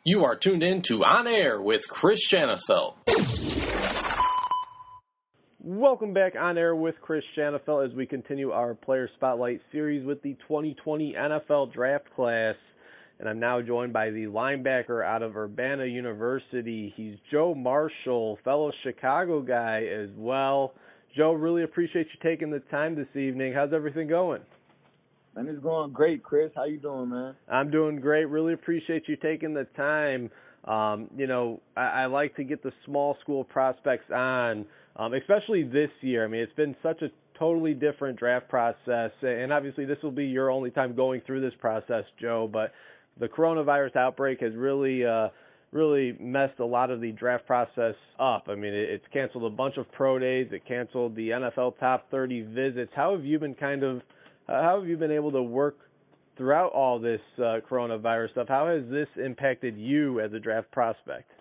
You are tuned in to On Air with Chris Janafelt. Welcome back On Air with Chris Janafelt as we continue our Player Spotlight series with the 2020 NFL Draft Class. And I'm now joined by the linebacker out of Urbana University. He's Joe Marshall, fellow Chicago guy as well. Joe, really appreciate you taking the time this evening. How's everything going? Man, it's going great, Chris. How you doing, man? I'm doing great. Really appreciate you taking the time. I like to get the small school prospects on, especially this year. I mean, it's been such a totally different draft process, and obviously this will be your only time going through this process, Joe, but the coronavirus outbreak has really messed a lot of the draft process up. I mean, it's canceled a bunch of pro days. It canceled the NFL top 30 visits. How have you been able to work throughout all this coronavirus stuff? How has this impacted you as a draft prospect?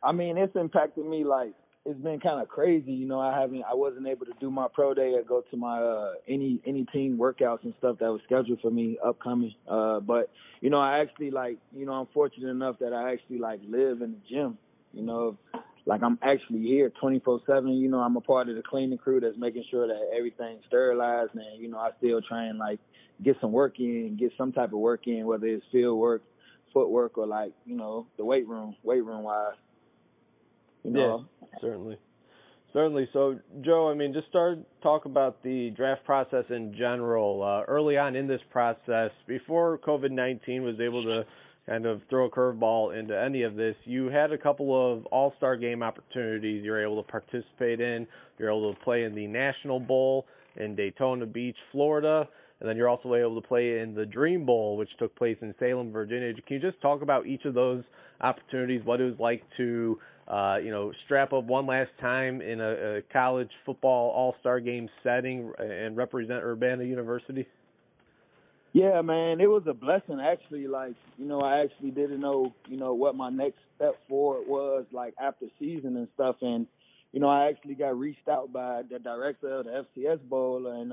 I mean, it's impacted me like it's been kind of crazy. You know, I wasn't able to do my pro day or go to my any team workouts and stuff that was scheduled for me upcoming. But you know, I actually I'm fortunate enough that I actually live in the gym. You know, I'm actually here 24/7. You know, I'm a part of the cleaning crew that's making sure that everything's sterilized, and you know, I still try and get some work in, get some type of work in, whether it's field work, footwork, or the weight room wise. You know? Yeah, certainly. So, Joe, I mean, just talk about the draft process in general. Early on in this process, before COVID-19 was able to kind of throw a curveball into any of this, you had a couple of all-star game opportunities you were able to participate in. You're able to play in the National Bowl in Daytona Beach, Florida, and then you're also able to play in the Dream Bowl, which took place in Salem, Virginia. Can you just talk about each of those opportunities, what it was like to strap up one last time in a college football all-star game setting and represent Urbana University? Yeah, man, it was a blessing actually. I actually didn't know, what my next step forward was after season and stuff. And, I actually got reached out by the director of the FCS Bowl, and,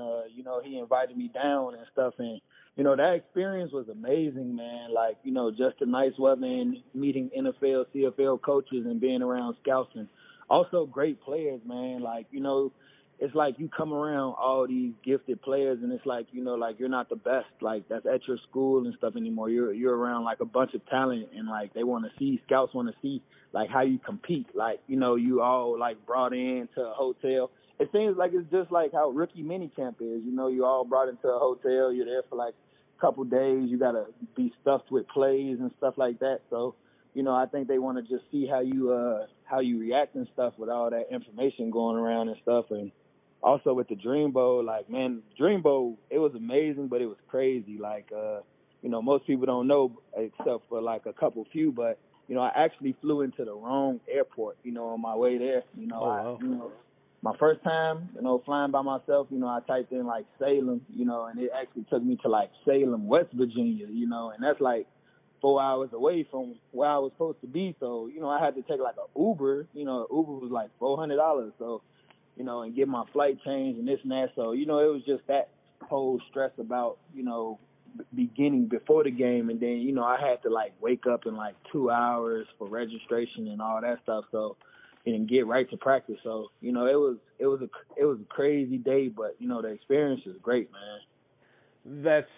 he invited me down and stuff. And, that experience was amazing, man. Just the nice weather and meeting NFL, CFL coaches and being around scouts and also great players, man. It's like you come around all these gifted players, and it's you're not the best, that's at your school and stuff anymore. You're around a bunch of talent, and scouts want to see how you compete. You all brought into a hotel. It seems like it's just like how rookie minicamp is. You all brought into a hotel. You're there for a couple days. You gotta be stuffed with plays and stuff like that. So, I think they want to just see how you react and stuff with all that information going around and stuff. And also with the Dream Bowl, Dream Bowl, it was amazing, but it was crazy. Most people don't know except for a couple few, but, I actually flew into the wrong airport, on my way there. Wow. My first time, flying by myself, I typed in Salem, and it actually took me to Salem, West Virginia, and that's 4 hours away from where I was supposed to be. So, I had to take an Uber, Uber was $400. So, and get my flight changed and this and that. So, it was just that whole stress about, beginning before the game. And then, I had to wake up in 2 hours for registration and all that stuff. So, and get right to practice. So, it was a crazy day, but, the experience is great, man.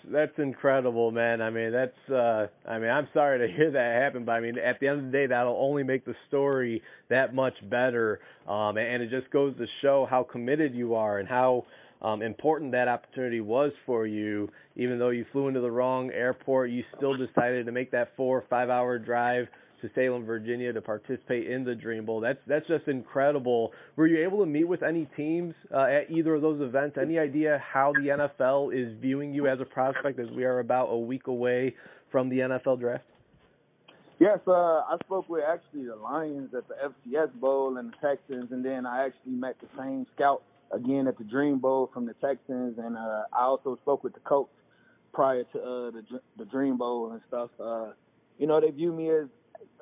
That's incredible, man. I mean, I'm sorry to hear that happen, but I mean, at the end of the day, that'll only make the story that much better. And it just goes to show how committed you are and how important that opportunity was for you. Even though you flew into the wrong airport, you still decided to make that 4 or 5 hour drive to Salem, Virginia to participate in the Dream Bowl. That's just incredible. Were you able to meet with any teams at either of those events? Any idea how the NFL is viewing you as a prospect as we are about a week away from the NFL draft? Yes, I spoke with actually the Lions at the FCS Bowl and the Texans, and then I actually met the same scout again at the Dream Bowl from the Texans, and I also spoke with the coach prior to the Dream Bowl and stuff. They view me as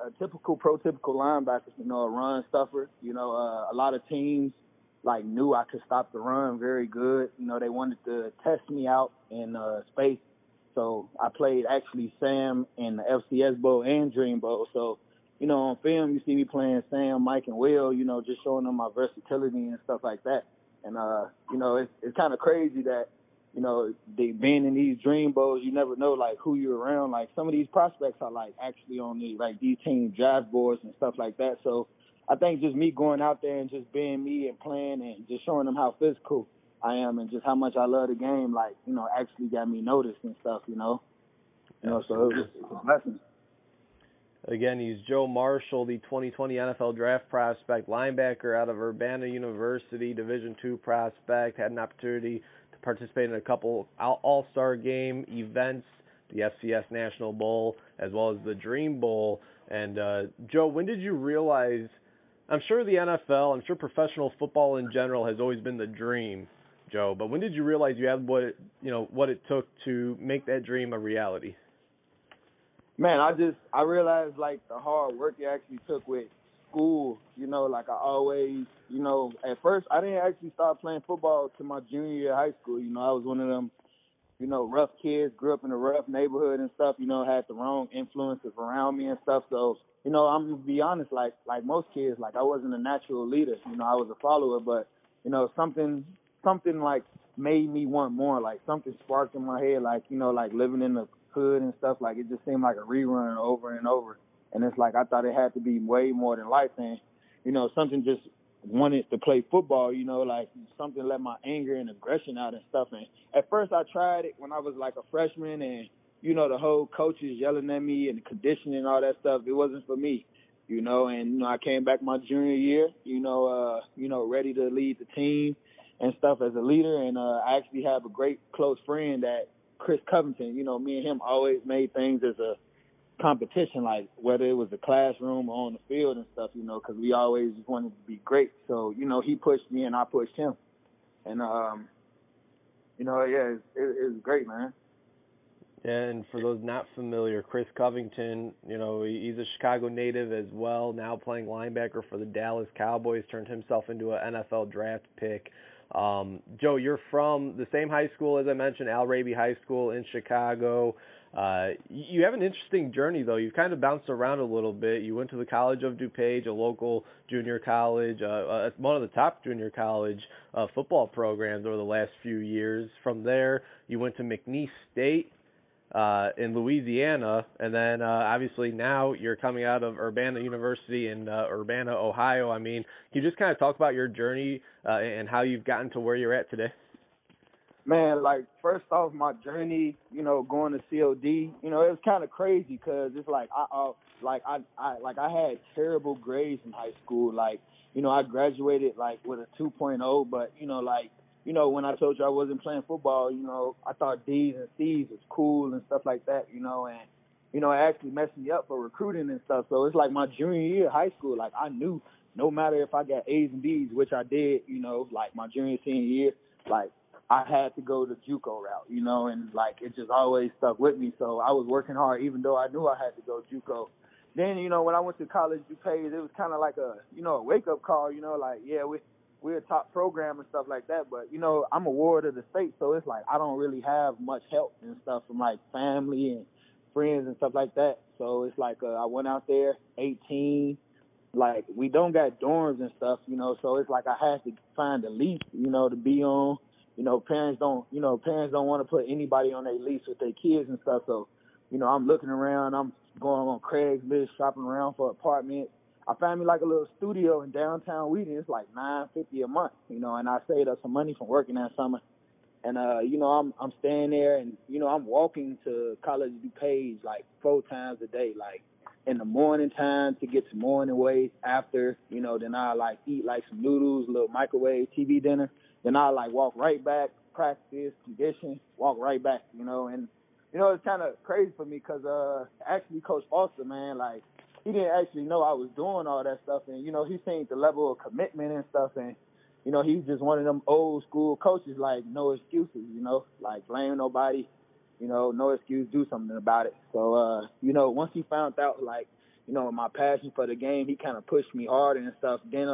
a prototypical linebacker, a run stuffer. A lot of teams knew I could stop the run very good. They wanted to test me out in space So I played actually Sam in the FCS Bowl and Dream Bowl. So, on film, you see me playing Sam, Mike, and Will, just showing them my versatility and stuff like that. And, it's kind of crazy that, they being in these Dream Bowls, you never know, like, who you're around. Like, some of these prospects are, like, actually on these team draft boards and stuff like that. So I think just me going out there and just being me and playing and just showing them how physical I am and just how much I love the game, like, actually got me noticed and stuff, so it was a blessing. Again, he's Joe Marshall, the 2020 NFL Draft prospect, linebacker out of Urbana University, Division II prospect, had an opportunity to participate in a couple All-Star Game events, the FCS National Bowl, as well as the Dream Bowl. And, Joe, when did you realize, I'm sure the NFL, I'm sure professional football in general has always been the dream, Joe, but when did you realize you had what it took to make that dream a reality? Man, I realized, like, the hard work it actually took with school, like I always, at first I didn't actually start playing football till my junior year of high school. I was one of them, rough kids, grew up in a rough neighborhood and stuff, had the wrong influences around me and stuff. So, I'm going to be honest, like most kids, like I wasn't a natural leader, I was a follower, but, something like made me want more, like something sparked in my head, like, like living in the hood and stuff, like it just seemed like a rerun over and over. And it's like I thought it had to be way more than life, and, something just wanted to play football, like something let my anger and aggression out and stuff. And at first I tried it when I was like a freshman, and, the whole coaches yelling at me and the conditioning and all that stuff, it wasn't for me, and, I came back my junior year, ready to lead the team and stuff as a leader. And I actually have a great close friend that Chris Covington, me and him always made things as a competition, like whether it was a classroom or on the field and stuff, because we always wanted to be great. So, he pushed me and I pushed him. And, it was great, man. And for those not familiar, Chris Covington, he's a Chicago native as well, now playing linebacker for the Dallas Cowboys, turned himself into an NFL draft pick. Joe, you're from the same high school, as I mentioned, Al Raby High School in Chicago. You have an interesting journey, though. You've kind of bounced around a little bit. You went to the College of DuPage, a local junior college, one of the top junior college football programs over the last few years. From there, you went to McNeese State in Louisiana, and then obviously now you're coming out of Urbana University in Urbana, Ohio. I mean, can you just kind of talk about your journey and how you've gotten to where you're at today? Man, like, first off, my journey, going to COD, it was kind of crazy because it's like I had terrible grades in high school. Like, I graduated like with a 2.0, but when I told you I wasn't playing football, I thought D's and C's was cool and stuff like that, and it actually messed me up for recruiting and stuff. So it's like my junior year of high school, like I knew no matter if I got A's and B's, which I did, like my junior senior year, like I had to go the JUCO route, and like it just always stuck with me. So I was working hard even though I knew I had to go JUCO. Then, when I went to college DuPage, it was kind of like a wake-up call, like, yeah, we're a top program and stuff like that, but, I'm a ward of the state, so it's like I don't really have much help and stuff from, like, family and friends and stuff like that. So it's like I went out there, 18, like, we don't got dorms and stuff, so it's like I had to find a lease, to be on. Parents don't want to put anybody on their lease with their kids and stuff. So, I'm looking around, I'm going on Craigslist, shopping around for apartments. I found me like a little studio in downtown Wheaton. It's like $950 a month, and I saved up some money from working that summer. And, I'm staying there and, I'm walking to College DuPage like 4 times a day, like in the morning time to get some morning weight. After, then I like eat like some noodles, a little microwave TV dinner. Then I like walk right back, practice, condition, walk right back, and, it's kind of crazy for me because actually Coach Foster, man, like, he didn't actually know I was doing all that stuff. And, he seen the level of commitment and stuff. And, he's just one of them old school coaches, like, no excuses, like blame nobody, no excuse, do something about it. So, once he found out, like, my passion for the game, he kind of pushed me harder and stuff. Then,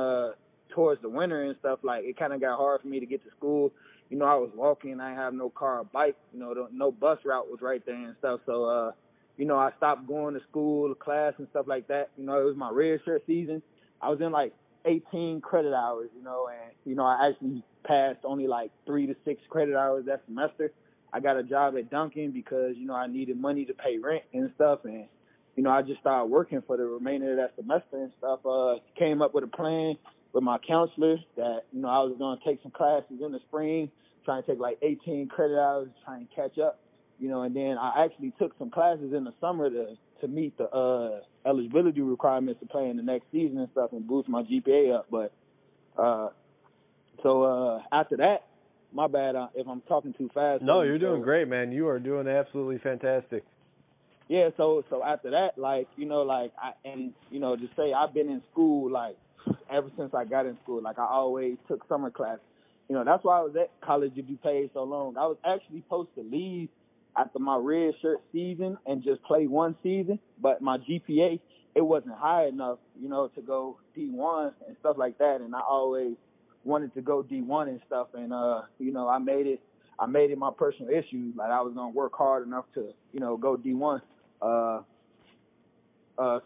towards the winter and stuff, like, it kind of got hard for me to get to school. I was walking. I didn't have no car or bike. No bus route was right there and stuff. So, I stopped going to school, class, and stuff like that. It was my red shirt season. I was in like 18 credit hours, and, I actually passed only like 3 to 6 credit hours that semester. I got a job at Dunkin' because, I needed money to pay rent and stuff. And, I just started working for the remainder of that semester and stuff. Came up with a plan with my counselor that, I was going to take some classes in the spring, trying to take like 18 credit hours, trying to catch up, and then I actually took some classes in the summer to meet the eligibility requirements to play in the next season and stuff and boost my GPA up. But so after that, my bad if I'm talking too fast. No, you're doing great, man. You are doing absolutely fantastic. Yeah, so after that, to say I've been in school like ever since I got in school. Like I always took summer classes. That's why I was at college if you paid so long. I was actually supposed to leave after my red shirt season and just play one season, but my GPA, it wasn't high enough, to go D1 and stuff like that. And I always wanted to go D1 and stuff. And, I made it my personal issue. Like I was going to work hard enough to, go D1. So, I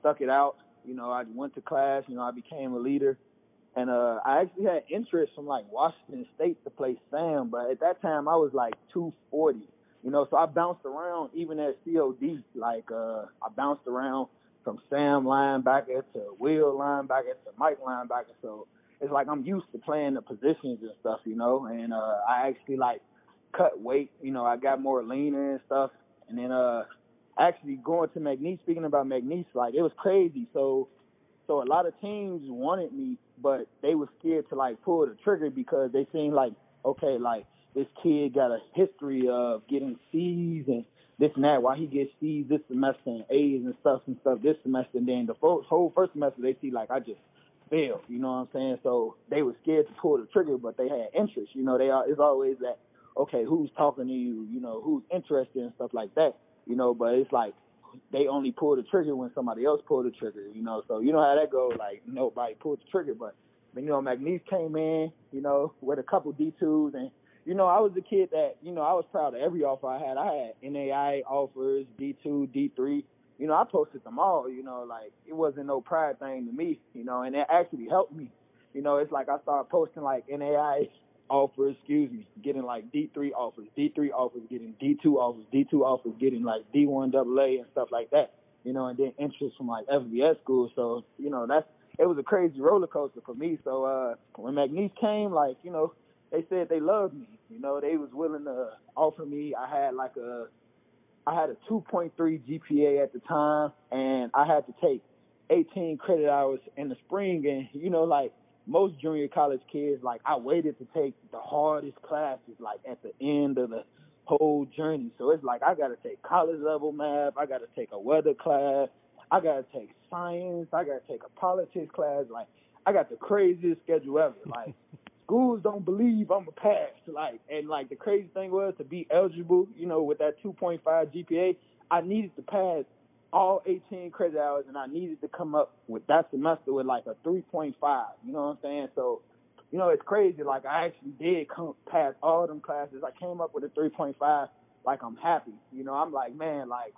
stuck it out. I went to class, I became a leader. And I actually had interest from like Washington State to play Sam, but at that time I was like 240, so I bounced around even at COD. Like I bounced around from Sam linebacker to Will linebacker to Mike linebacker. So it's like I'm used to playing the positions and stuff, and I actually like cut weight, I got more leaner and stuff. And then actually going to McNeese, speaking about McNeese, like it was crazy. So a lot of teams wanted me, but they were scared to like pull the trigger because they seemed like, okay, like this kid got a history of getting C's and this and that. Why he gets C's this semester and A's and stuff this semester, and then the whole first semester they see like I just failed. You know what I'm saying? So they were scared to pull the trigger, but they had interest. It's always that, okay, who's talking to you? Who's interested and stuff like that. But it's like they only pull the trigger when somebody else pulled the trigger, So you know how that goes, like nobody pulled the trigger. But McNeese came in, with a couple D2s, and I was a kid that, I was proud of every offer I had. I had NAI offers, D2, D3. I posted them all, like it wasn't no pride thing to me, and it actually helped me. It's like I started posting like NAI offers, getting like D3 offers, getting D2 offers, getting like D1 AA and stuff like that, and then interest from like FBS schools. So, it was a crazy roller coaster for me. So, when McNeese came, like, they said they loved me, they was willing to offer me. I had a 2.3 GPA at the time, and I had to take 18 credit hours in the spring. And, like most junior college kids, like I waited to take the hardest classes, like at the end of the whole journey. So it's like I got to take college level math. I got to take a weather class. I got to take science. I got to take a politics class. Like I got the craziest schedule ever. Like schools don't believe I'm a pass. And the crazy thing was to be eligible, with that 2.5 GPA, I needed to pass all 18 credit hours, and I needed to come up with that semester with like a 3.5. You know what I'm saying? So, it's crazy. Like I actually did pass all them classes. I came up with a 3.5. Like I'm happy. I'm like, man, like,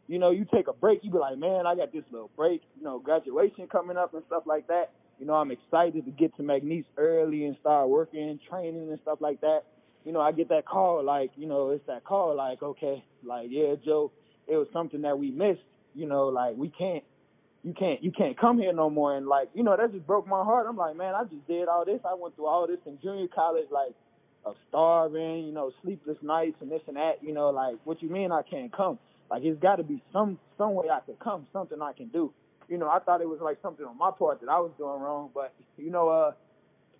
you take a break, you be like, man, I got this little break. Graduation coming up and stuff like that. I'm excited to get to McNeese early and start working, training and stuff like that. I get that call, like, it's that call, like, okay, like, yeah, Joe, it was something that we missed. Like you can't come here no more. And like, that just broke my heart. I'm like, man, I just did all this. I went through all this in junior college, like of starving, sleepless nights and this and that, like, what you mean I can't come? Like, it's got to be some way I could come, something I can do. I thought it was like something on my part that I was doing wrong. But,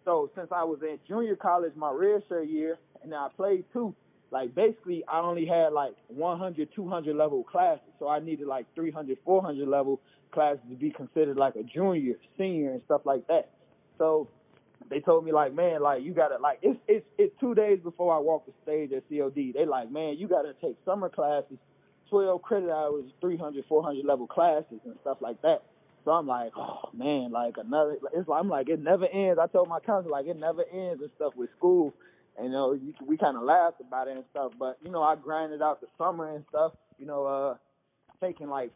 so since I was in junior college, my redshirt year, and I played too, like basically I only had like 100, 200 level classes. So I needed like 300, 400 level classes to be considered like a junior, senior and stuff like that. So they told me like, man, like you got to like, it's 2 days before I walk the stage at COD. They like, man, you got to take summer classes, 12 credit hours, 300, 400 level classes and stuff like that. So I'm like, oh man, like another. It's like I'm like it never ends. I told my counselor like it never ends and stuff with school, and we kind of laughed about it and stuff. But I grinded out the summer and stuff. Taking like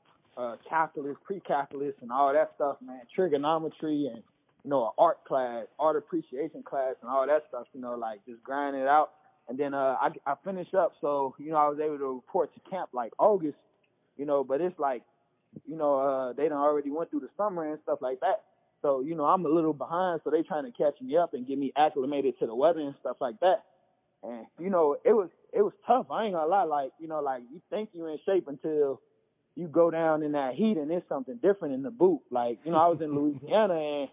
calculus, pre-calculus, and all that stuff, man. Trigonometry and an art class, art appreciation class, and all that stuff. Like just grinding it out. And then I finished up, so I was able to report to camp like August. But it's like they done already went through the summer and stuff like that. So, I'm a little behind, so they trying to catch me up and get me acclimated to the weather and stuff like that. And, it was tough. I ain't gonna lie. Like, like you think you're in shape until you go down in that heat and it's something different in the boot. Like, I was in Louisiana and,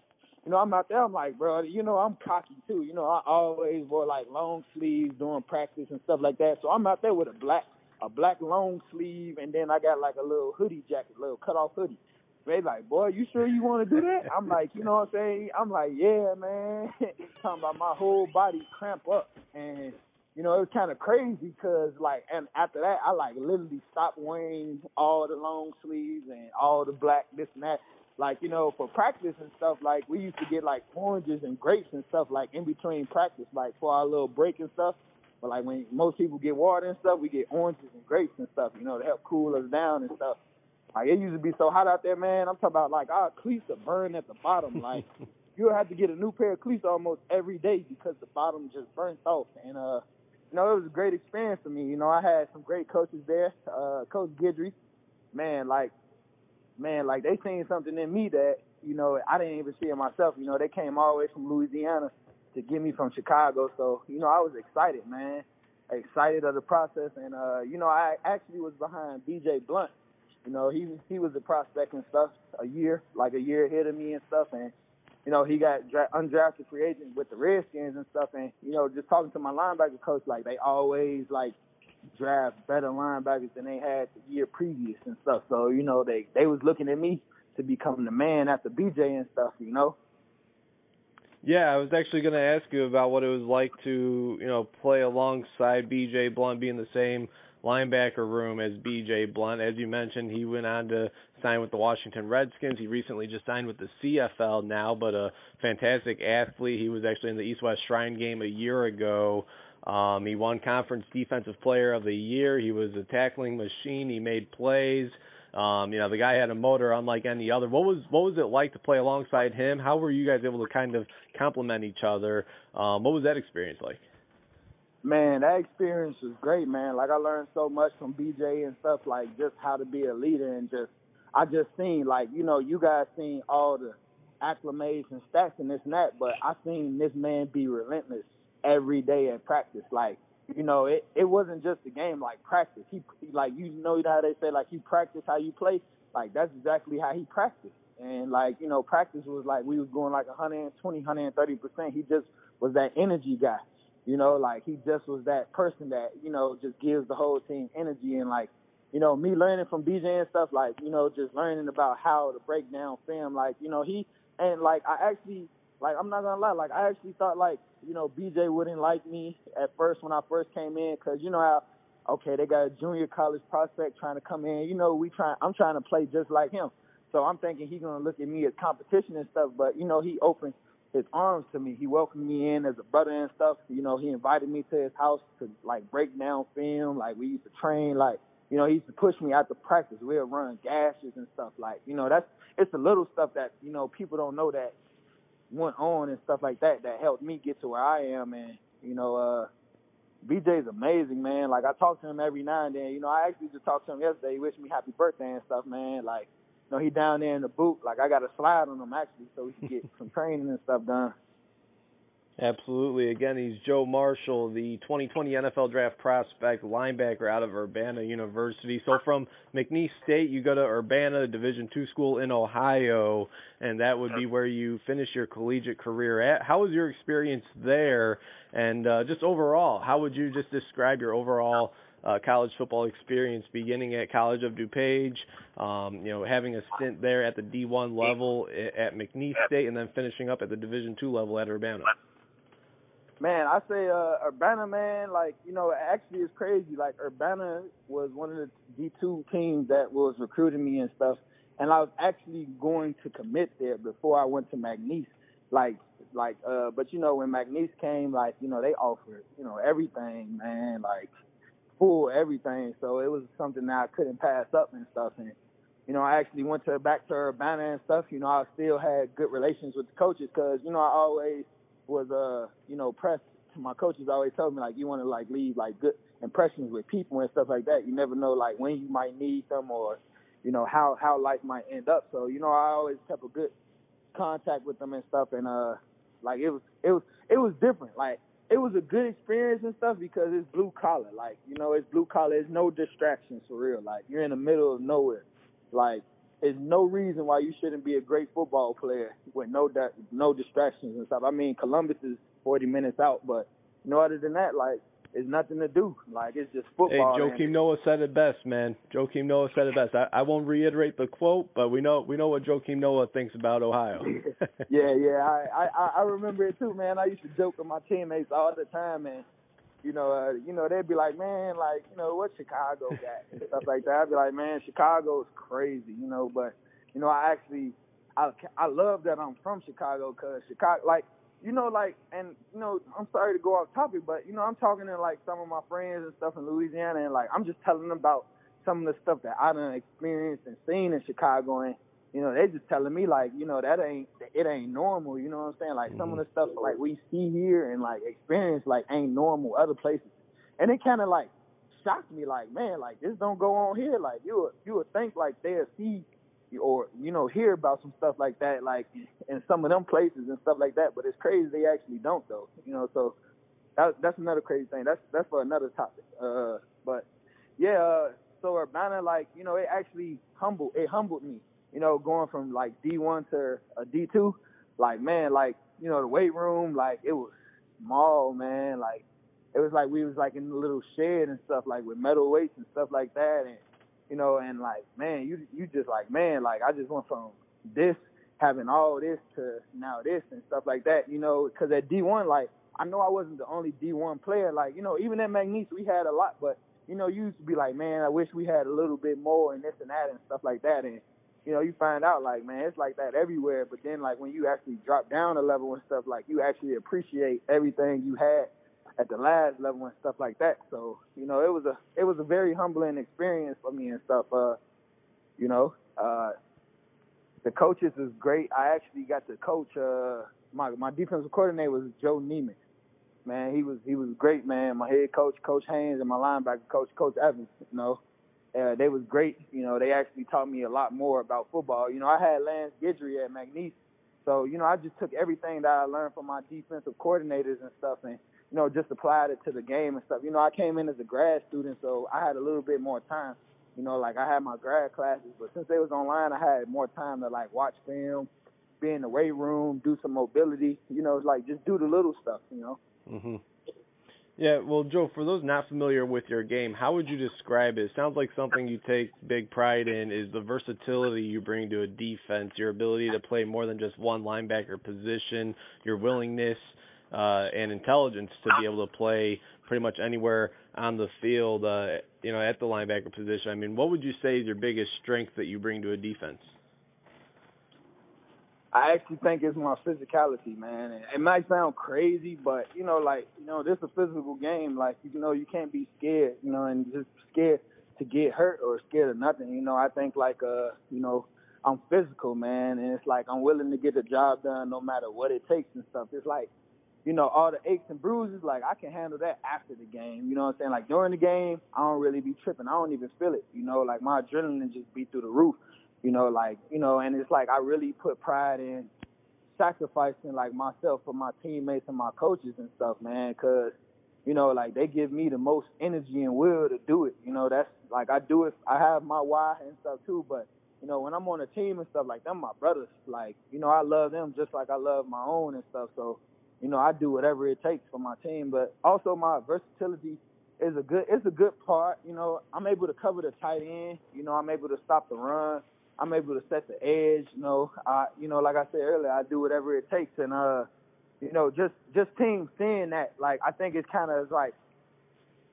I'm out there, I'm like, bro, I'm cocky too. I always wore like long sleeves during practice and stuff like that. So I'm out there with a black long sleeve, and then I got like a little hoodie jacket, little cutoff hoodie. They like, boy, you sure you want to do that? I'm like, you know what I'm saying? I'm like, yeah, man. Talking about my whole body cramp up, and it was kind of crazy because like, and after that, I like literally stopped wearing all the long sleeves and all the black this and that. Like, for practice and stuff, like we used to get like oranges and grapes and stuff like in between practice, like for our little break and stuff. But like when most people get water and stuff, we get oranges and grapes and stuff, to help cool us down and stuff. Like it used to be so hot out there, man. I'm talking about like our cleats are burning at the bottom. Like you'll have to get a new pair of cleats almost every day because the bottom just burnt off. And it was a great experience for me. I had some great coaches there. Coach Guidry, man, they seen something in me that, I didn't even see in myself. They came all the way from Louisiana to get me from Chicago. So, I was excited, man. Excited of the process. And, I actually was behind BJ Blunt. He was a prospect and stuff a year ahead of me and stuff. And, he got undrafted free agent with the Redskins and stuff. And, just talking to my linebacker coach, like they always like draft better linebackers than they had the year previous and stuff. So, they was looking at me to become the man after BJ and stuff, Yeah, I was actually going to ask you about what it was like to, play alongside B.J. Blunt, be in the same linebacker room as B.J. Blunt. As you mentioned, he went on to sign with the Washington Redskins. He recently just signed with the CFL now, but a fantastic athlete. He was actually in the East-West Shrine game a year ago. He won Conference Defensive Player of the Year. He was a tackling machine. He made plays. The guy had a motor unlike any other. What was it like to play alongside him? How were you guys able to kind of complement each other? What was that experience like? Man, that experience was great, man. Like I learned so much from BJ and stuff, like just how to be a leader and I just seen like, you guys seen all the acclimates and stats and this and that, but I seen this man be relentless every day at practice. Like, it wasn't just a game like practice. He like, how they say, like, you practice how you play. Like, that's exactly how he practiced. And, like, practice was like we was going like 120, 130%. He just was that energy guy. Like, he just was that person that, just gives the whole team energy. And, like, me learning from BJ and stuff, like, just learning about how to break down film. Like, I'm not going to lie, like, I actually thought, like, BJ wouldn't like me at first when I first came in because, how, okay, they got a junior college prospect trying to come in. I'm trying to play just like him. So I'm thinking he's going to look at me as competition and stuff. But, he opened his arms to me. He welcomed me in as a brother and stuff. He invited me to his house to, like, break down film. Like, we used to train. Like, he used to push me out to practice. We'll run gashes and stuff. Like, it's the little stuff that, people don't know that went on and stuff like that helped me get to where I am. And, BJ's amazing, man. Like, I talk to him every now and then. I actually just talked to him yesterday. He wished me happy birthday and stuff, man. Like, he down there in the boot. Like, I got to slide on him, actually, so we can get some training and stuff done. Absolutely. Again, he's Joe Marshall, the 2020 NFL Draft prospect linebacker out of Urbana University. So from McNeese State, you go to Urbana, Division II school in Ohio, and that would be where you finish your collegiate career at. How was your experience there? And just overall, how would you just describe your overall college football experience, beginning at College of DuPage, having a stint there at the D1 level at McNeese State, and then finishing up at the Division II level at Urbana? Man, I say Urbana, man, like, actually it's crazy. Like, Urbana was one of the D2 teams that was recruiting me and stuff. and I was actually going to commit there before I went to McNeese. But when McNeese came, they offered, everything, man, like full everything. So it was something that I couldn't pass up and stuff. And I actually went back to Urbana and stuff. I still had good relations with the coaches because I always was pressed. My coaches always told me like you want to like leave like good impressions with people and stuff like that. You never know like when you might need them or how life might end up. So I always kept a good contact with them and stuff. And it was different. Like it was a good experience and stuff because it's blue collar. Like it's blue collar. It's no distractions for real. Like you're in the middle of nowhere. Like there's no reason why you shouldn't be a great football player with no distractions and stuff. I mean, Columbus is 40 minutes out, but other than that, like, there's nothing to do. Like, it's just football. Hey, Joakim Noah said it best, man. Joakim Noah said it best. I won't reiterate the quote, but we know what Joakim Noah thinks about Ohio. yeah. I remember it too, man. I used to joke with my teammates all the time, and they'd be like, man, like, what Chicago got and stuff like that. I'd be like, man, Chicago's crazy, but I love that I'm from Chicago because Chicago, like, I'm sorry to go off topic, but, I'm talking to, like, some of my friends and stuff in Louisiana, and, like, I'm just telling them about some of the stuff that I done experienced and seen in Chicago, and, they just telling me, like, it ain't normal, you know what I'm saying? Like, some of the stuff, like, we see here and, like, experience, like, ain't normal other places. And it kind of, like, shocked me, like, man, like, this don't go on here. Like, you would think, like, they'll see or, hear about some stuff like that, like, in some of them places and stuff like that. But it's crazy they actually don't, though, so that's another crazy thing. That's for another topic. But, yeah, so Urbana, like, it actually humbled me, going from, like, D1 to a D2. Like, man, like, the weight room, like, it was small, man. Like, it was like we was, like, in a little shed and stuff, like, with metal weights and stuff like that. And, and like, man, you just like, man, like, I just went from this, having all this to now this and stuff like that, because at D1, like, I know I wasn't the only D1 player. Like, even at McNeese, we had a lot, but, you used to be like, man, I wish we had a little bit more and this and that and stuff like that. And, you find out, like, man, it's like that everywhere. But then, like, when you actually drop down a level and stuff, like, you actually appreciate everything you had at the last level and stuff like that. So, it was a very humbling experience for me and stuff. The coaches is great. I actually got to coach. My defensive coordinator was Joe Neiman. Man, he was great, man. My head coach, Coach Haynes, and my linebacker coach, Coach Evans. They was great. They actually taught me a lot more about football. I had Lance Guidry at McNeese, so I just took everything that I learned from my defensive coordinators and stuff, and just applied it to the game and stuff. I came in as a grad student, so I had a little bit more time. Like I had my grad classes, but since they was online, I had more time to like watch film, be in the weight room, do some mobility. Like just do the little stuff. Mm-hmm. Yeah, well, Joe, for those not familiar with your game, how would you describe it? It sounds like something you take big pride in is the versatility you bring to a defense, your ability to play more than just one linebacker position, your willingness and intelligence to be able to play pretty much anywhere on the field, at the linebacker position. I mean, what would you say is your biggest strength that you bring to a defense? I actually think it's my physicality, man. It might sound crazy, but, this is a physical game. Like, you can't be scared, and just scared to get hurt or scared of nothing. I think, like, I'm physical, man, and it's like I'm willing to get the job done no matter what it takes and stuff. It's like, all the aches and bruises, like, I can handle that after the game. You know what I'm saying? Like, during the game, I don't really be tripping. I don't even feel it, like, my adrenaline just be through the roof. And it's like I really put pride in sacrificing, like, myself for my teammates and my coaches and stuff, man, because, like, they give me the most energy and will to do it. That's, like, I do it. I have my why and stuff, too, but, when I'm on a team and stuff, like, them my brothers. Like, I love them just like I love my own and stuff, so, I do whatever it takes for my team, but also my versatility is a good part. I'm able to cover the tight end. I'm able to stop the run. I'm able to set the edge, like I said earlier, I do whatever it takes. And, just teams seeing that, like, I think it's kind of like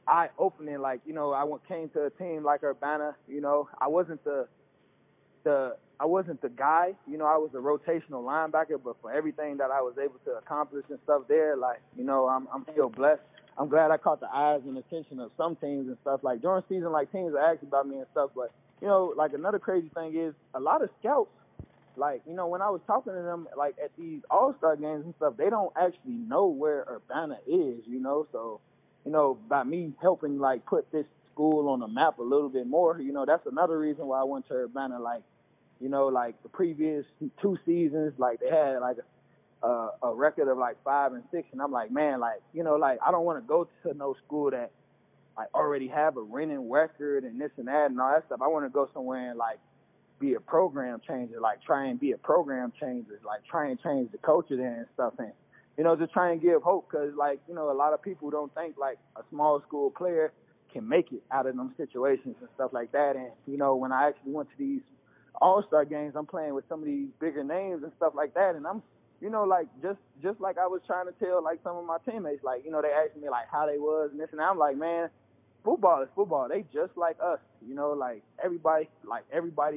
eye-opening. Like, I came to a team like Urbana, I wasn't the I wasn't the guy, you know, I was a rotational linebacker, but for everything that I was able to accomplish and stuff there, like, you know, I'm still blessed. I'm glad I caught the eyes and attention of some teams and stuff. Like during season, like teams are asking about me and stuff, but you know, like another crazy thing is a lot of scouts, like, you know, when I was talking to them, like at these All-Star games and stuff, they don't actually know where Urbana is, you know. So, you know, by me helping like put this school on the map a little bit more, you know, that's another reason why I went to Urbana. Like, you know, like the previous 2 seasons, like they had like a record of like 5 and 6, and I'm like, man, like, you know, like I don't want to go to no school that like already have a winning record and this and that and all that stuff. I want to go somewhere and like be a program changer, like try and be a program changer, like try and change the culture there and stuff, and you know, just try and give hope, because like, you know, a lot of people don't think like a small school player can make it out of them situations and stuff like that. And you know, when I actually went to these All-Star games, I'm playing with some of these bigger names and stuff like that, and I'm, you know, like just like I was trying to tell like some of my teammates, like, you know, they asked me like how they was and this and that. I'm like, man, football is football. They just like us, you know, like everybody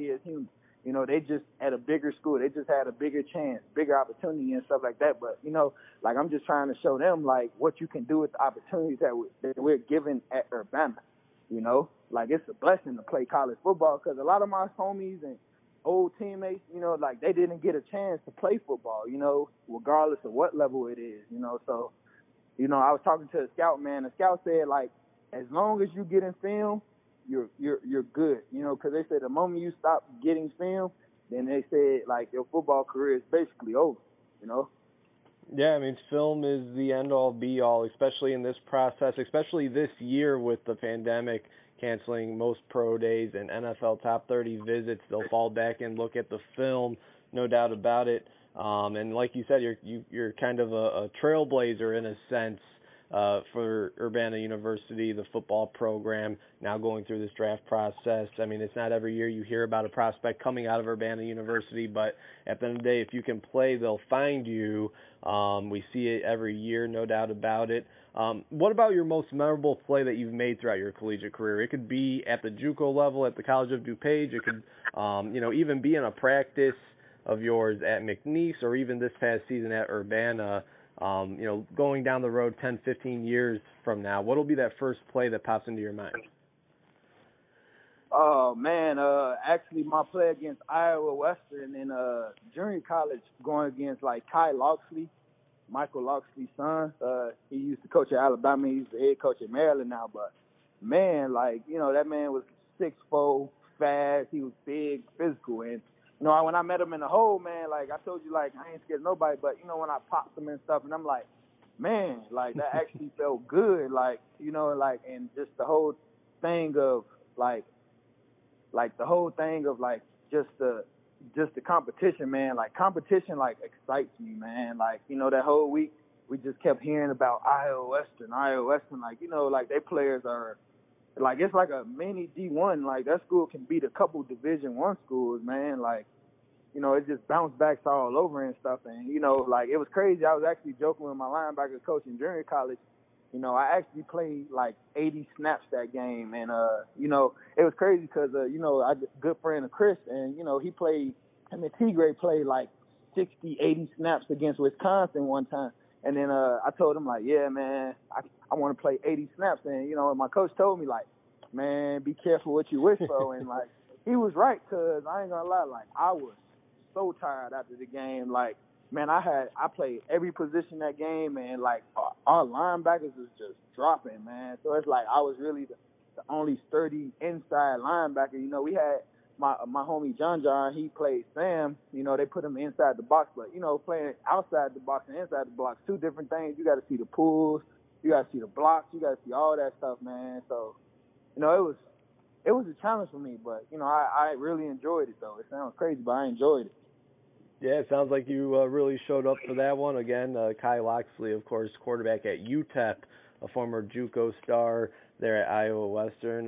is human. You know, they just at a bigger school. They just had a bigger chance, bigger opportunity and stuff like that. But, you know, like I'm just trying to show them like what you can do with the opportunities that we're given at Urbana. You know, like it's a blessing to play college football, because a lot of my homies and old teammates, you know, like they didn't get a chance to play football, you know, regardless of what level it is, you know. So, you know, I was talking to a scout, man. The scout said, like, as long as you get in film, you're good, you know, because they said the moment you stop getting film, then they said, like, your football career is basically over, you know. Yeah, I mean, film is the end-all, be-all, especially in this process, especially this year with the pandemic canceling most pro days and NFL top 30 visits. They'll fall back and look at the film, no doubt about it. And like you said, you're kind of a trailblazer in a sense for Urbana University, the football program, now going through this draft process. I mean, it's not every year you hear about a prospect coming out of Urbana University, but at the end of the day, if you can play, they'll find you. We see it every year, no doubt about it. What about your most memorable play that you've made throughout your collegiate career? It could be at the JUCO level at the College of DuPage. It could, you know, even be in a practice of yours at McNeese, or even this past season at Urbana. You know, going down the road 10, 15 years from now, what will be that first play that pops into your mind? Oh, man, actually my play against Iowa Western in junior college, going against, like, Kai Locksley, Michael Locksley's son. He used to coach at Alabama. He's the head coach at Maryland now. But, man, like, you know, that man was 6'4", fast. He was big, physical. And, you know, when I met him in the hole, man, like I told you, like, I ain't scared of nobody. But, you know, when I popped him and stuff, and I'm like, man, like, that actually felt good. Like, you know, like, and just the whole thing of, like the whole thing of, like, just the competition, man. Like, competition, like, excites me, man. Like, you know, that whole week we just kept hearing about Iowa Western. Like, you know, like, they players are, like, it's like a mini D1. Like, that school can beat a couple Division I schools, man. Like, you know, it just bounced backs all over and stuff. And, you know, like, it was crazy. I was actually joking with my linebacker coach in junior college. You know, I actually played like 80 snaps that game. And, you know, it was crazy because, you know, I got a good friend of Chris, and, you know, him and T-Gray played like 60, 80 snaps against Wisconsin one time. And then I told him, like, yeah, man, I want to play 80 snaps. And, you know, and my coach told me, like, man, be careful what you wish for. And, like, he was right, because I ain't going to lie, like, I was so tired after the game. Like, man, I played every position that game, and, like, our linebackers was just dropping, man. So it's like I was really the only sturdy inside linebacker. You know, we had my homie John, he played Sam. You know, they put him inside the box, but, you know, playing outside the box and inside the box, two different things. You got to see the pulls, you got to see the blocks, you got to see all that stuff, man. So, you know, it was a challenge for me, but, you know, I really enjoyed it, though. It sounds crazy, but I enjoyed it. Yeah, it sounds like you really showed up for that one. Again, Kai Locksley, of course, quarterback at UTEP, a former JUCO star there at Iowa Western.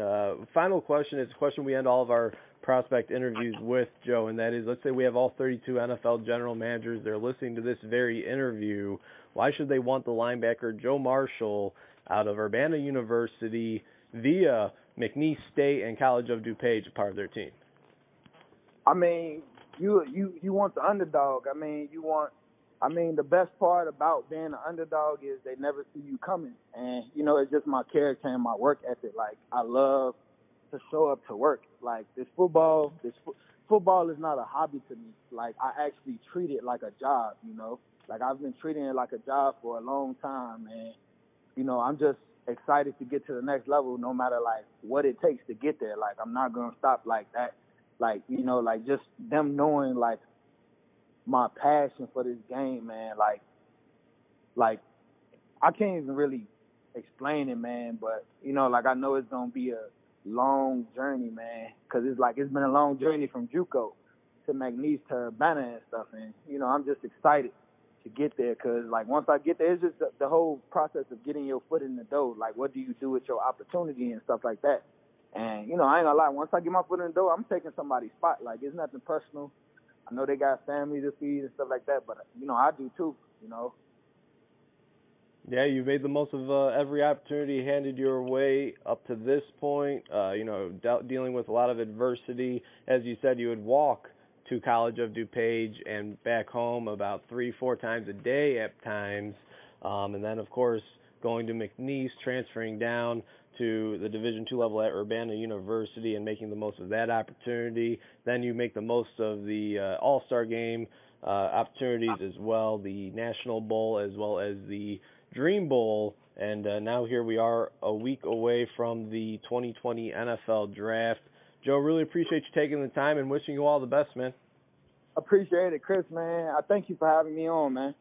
Final question. It's a question we end all of our prospect interviews with, Joe, and that is, let's say we have all 32 NFL general managers. They're listening to this very interview. Why should they want the linebacker Joe Marshall out of Urbana University via McNeese State and College of DuPage a part of their team? I mean, you want the underdog. I mean, the best part about being an underdog is they never see you coming, and it's just my character and my work ethic. Like I love to show up to work. Like football is not a hobby to me. Like I actually treat it like a job. Like I've been treating it like a job for a long time, and I'm just excited to get to the next level, no matter like what it takes to get there. Like I'm not gonna stop like that. Like like just them knowing like my passion for this game, man. Like I can't even really explain it, man. But like I know it's gonna be a long journey, man. Cause it's been a long journey from JUCO to McNeese to Urbana and stuff, and I'm just excited to get there. Cause like once I get there, it's just the whole process of getting your foot in the door. Like what do you do with your opportunity and stuff like that. And I ain't gonna lie. Once I get my foot in the door, I'm taking somebody's spot. Like it's nothing personal. I know they got family to feed and stuff like that, but I do too. Yeah, you made the most of every opportunity handed your way up to this point. Dealing with a lot of adversity. As you said, you would walk to College of DuPage and back home about 3-4 times a day at times. And then, of course, going to McNeese, transferring down to the Division II level at Urbana University and making the most of that opportunity. Then you make the most of the All-Star Game opportunities as well, the National Bowl as well as the Dream Bowl, and now here we are a week away from the 2020 NFL Draft. Joe, really appreciate you taking the time and wishing you all the best, man. Appreciate it, Chris, man. I thank you for having me on, man.